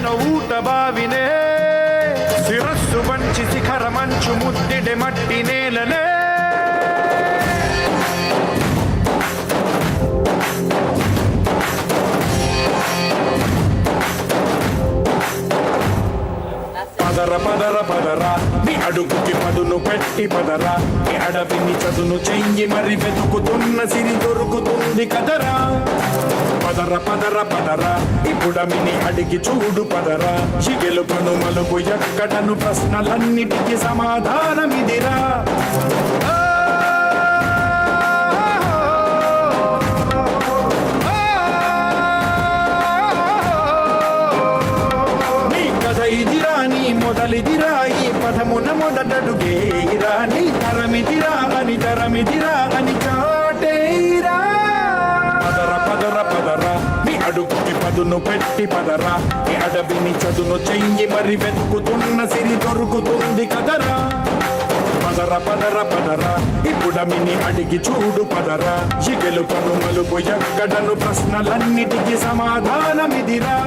నేను ఊట బావినే శిరస్సు వంచి శిఖర మంచు ముద్దిడి మట్టి నేలనే పదర పదర పదరా నీ అడుగుకి పదును పెట్టి పదరా నీ అడవిని చదును చెయ్యి మరి వెతుకుతున్న సిరి దొరుకుతుంది కదరా పదర పదర పదరా ఇప్పుడమిని అడిగి చూడు పదరా చిగెలుపను మలుపు ఎక్కడను ప్రశ్నలన్నిటికీ సమాధానమిదిరా మొదలిదిరా ఈ పదమున మొదటడుగేరా నీ తరమిదిరా అని చాటేరా పదర పదర పదరా నీ అడుగుకి పదును పెట్టి పదరా నీ అడవిని చదును చెయ్యి మరి వెతుకుతున్న సిరి దొరుకుతుంది కదరా పదర పదర పదరా ఇప్పుడమిని అడిగి చూడు పదరా చిగెలు పను మలుపు ఎక్కడను ప్రశ్నలన్నిటికీ సమాధానమిదిరా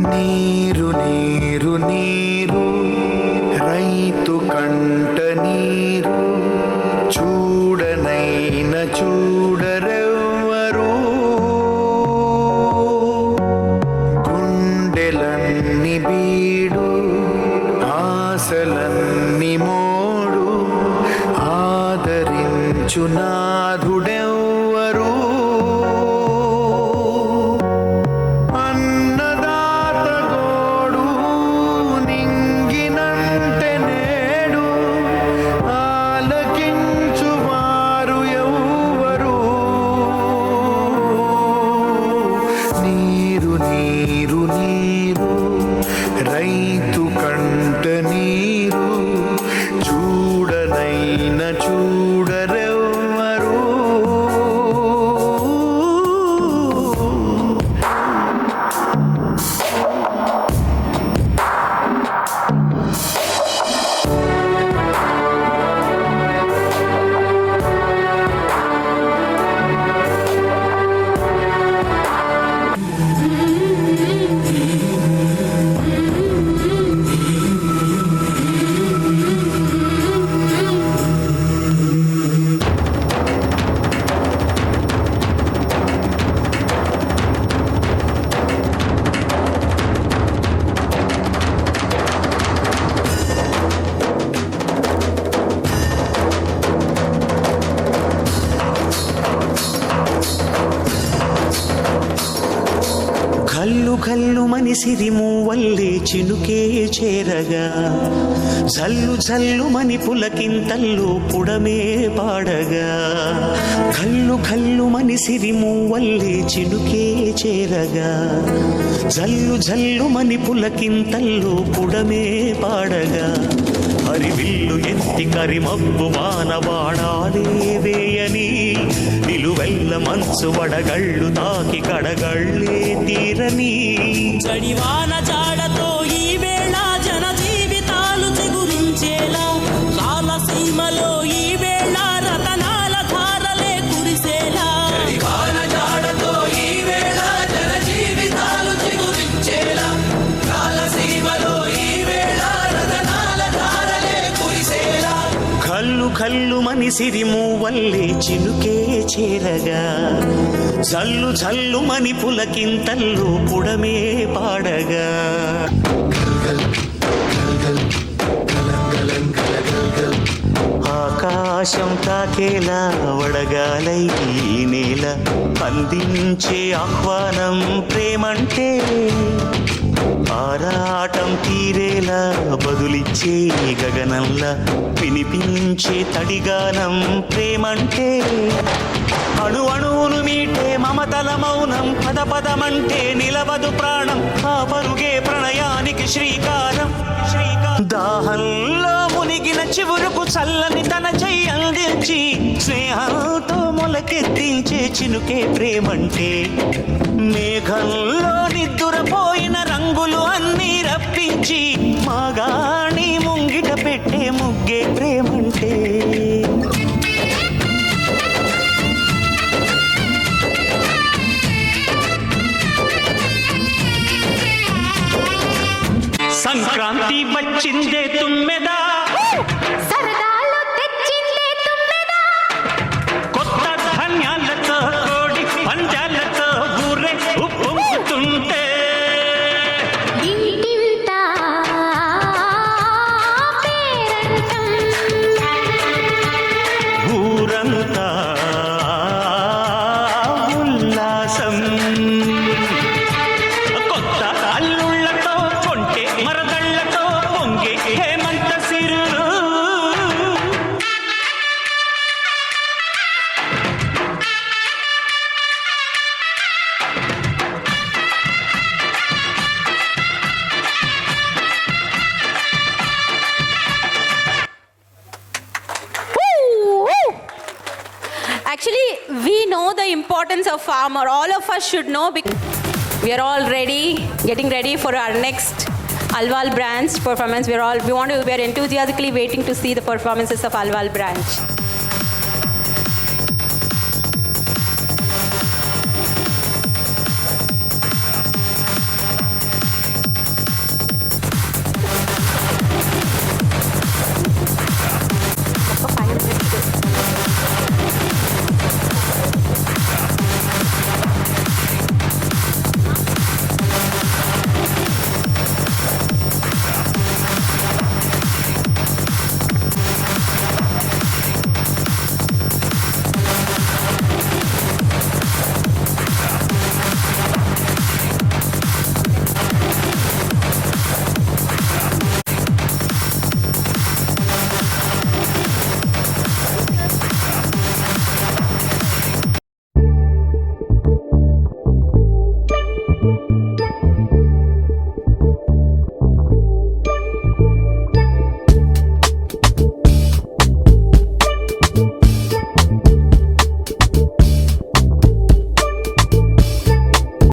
నీరు నీరు నీరు రైతు కంట నీరు చూడనైన చూడరెవ్వరు గుండెలన్ని బీడు ఆశలన్ని మోడు ఆదరించు నాథుడెవ్వరు రైతు కంట నీరు చూడనైన చూడరెవ్వరు కల్లు కల్లు మనిసిరి మూవల్లే చినుకే చేరగా జల్లు జల్లు మని పులకింతల్లు పుడమే పాడగా కల్లు కల్లు మనిసిరి మూవల్లే చినుకే చేరగా జల్లు జల్లు మని పులకింతల్లు పుడమే పాడగా హరివిల్లు ఎత్తి కరిమబ్బు వానవాడాలే వేయని నిలువెల్ల మంచు వడగళ్ళు తాకి కడగళ్ళే తీరని చడివాన జాడతో ఈ వేళ జన జీవితాలు చిగురించేలా రాలసీమలో ఈ వేళ రతనాల ధారలే కురిసేలా చడివాన జాడతో ఈ వేళ జన జీవితాలు చిగురించేలా రాలసీమలో ఈ వేళ రతనాల ధారలే కురిసేలా కల్లు కల్లు మనిసిరి మూవల్లే చినుకే చేరగా జల్లు జల్లు మని పులకింతల్లు పుడమే పాడగా ఆకాశం తాకేలా వడగాలై నేల అందించే ఆహ్వానం ప్రేమంటే ఆరాటం తీరేలా బదులిచ్చే గగనంలా వినిపించే తడిగానం ప్రేమంటే అణు అణువును మీటే మమతల మౌనం పద పదమంటే నిలవదు ప్రాణం ఆ పరుగే ప్రణయానికి శ్రీకారం దాహంలో మునిగిన చివురుకు చల్లని తన చెయ్యి అందించి స్నేహంతో మొలకెత్తించే చినుకే ప్రేమంటే మేఘంలో నిద్దురపోయిన రంగులు అన్నీ రప్పించి మాగాణి ముంగిట పెట్టే ముగ్గే ప్రేమంటే వచ్చిందే తుమ్మెదా సరదాలు తెచ్చిందే తుమ్మెదా కొత్త ధాన్యాలతో కోడి పంజాలతో ఊరే ఉప్పొంగుతుంటే ఇంటింటా పేరంటం ఊరంతా ఉల్లాసం కొత్త అల్లుళ్ళతో కొంటే మరదళ్ళతో పొంగే హేమంత సిరులు Actually, we know the importance of farmer. All of us should know. We are all ready, getting ready for our next Alwal branch performance. We are enthusiastically waiting to see the performances of Alwal branch.